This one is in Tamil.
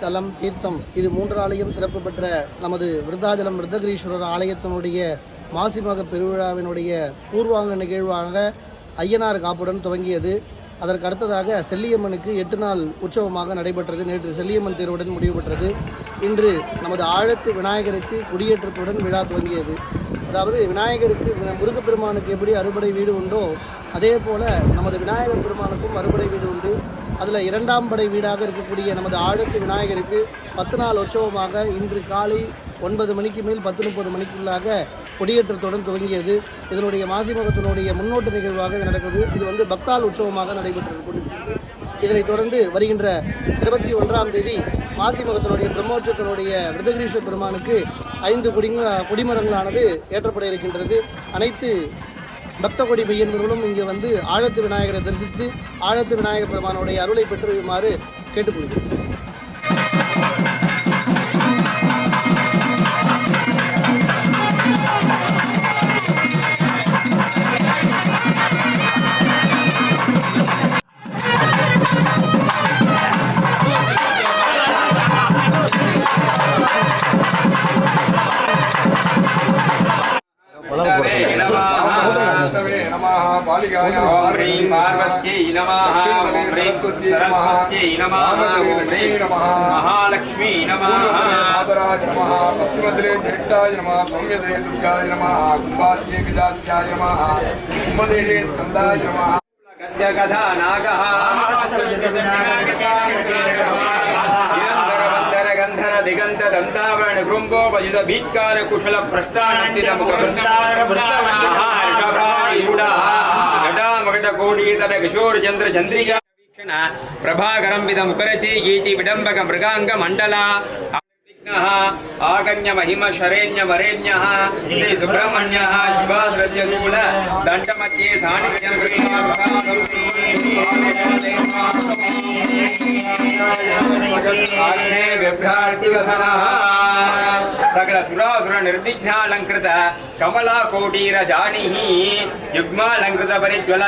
தலம் தீர்த்தம் இது 3 ஆலயம் சிறப்பு பெற்ற நமது விருத்தாச்சலம் விருத்தகிரீஸ்வரர் ஆலயத்தினுடைய மாசிமக பெருவிழாவினுடைய பூர்வாங்க நிகழ்வாக ஐயனார் காப்புடன் துவங்கியது. அதற்கு அடுத்ததாக செல்லியம்மனுக்கு 8 நாள் உற்சவமாக நடைபெற்றது. நேற்று செல்லியம்மன் தேர்வுடன் முடிவு பெற்றது. இன்று நமது ஆழத்து விநாயகருக்கு குடியேற்றத்துடன் விழா துவங்கியது. அதாவது விநாயகருக்கு முருகப்பெருமானுக்கு எப்படி அறுபடை வீடு உண்டோ அதே போல நமது விநாயகர் பெருமானுக்கும் அறுபடை வீடு உண்டு. அதில் 2ஆம் படை வீடாக இருக்கக்கூடிய நமது ஆழத்து விநாயகருக்கு 10 நாள் உற்சவமாக இன்று காலை 9 மணிக்கு மேல் 10:30 மணிக்குள்ளாக கொடியேற்றத்துடன் துவங்கியது. இதனுடைய மாசிமகத்தினுடைய முன்னோட்ட நிகழ்வாக இது நடக்குது. இது பக்தால் உற்சவமாக நடைபெற்றது. இதனைத் தொடர்ந்து வருகின்ற 21ஆம் தேதி மாசிமகத்தினுடைய பிரம்மோற்சவத்தினுடைய விருத்தகிரீஸ்வர பெருமானுக்கு 5 கொடிமரங்களானது ஏற்றப்பட இருக்கின்றது. அனைத்து பக்த கொடி பையன்களும் இங்கு ஆழத்து விநாயகரை தரிசித்து ஆழத்து விநாயகர் பெருமானுடைய அருளை பெற்றுமாறு கேட்டுக்கொள்கிறேன். पार्वत्यै नमः सरस्वत्यै नमः महालक्ष्मी नमः आदराय नमः पश्चिमदिले जट्टाय नमः सौम्यदिले दुर्गाय नमः कुम्भास्ये गजास्याय नमः कुम्भदेहे स्कन्दाय नमः गद्यकथा नागः दिगंत दंतावरण गृंभोपजित भीत्कार कुशल प्रष्टानंदित मकटकोटीतर किशोर चंद्र चंद्रिका प्रभाकरं विद मुखरचे गीति विडंबक मृगांग मंडला आगण्य महिम शरेण्य वरेण्यः श्री सुब्रह्मण्यः शिवाश्रद्य शूल दंडमध्ये सकल सुरासुर निर्विघ्नालंकृत कमला कोटीर जानी युग्मालंकृत परिज्वल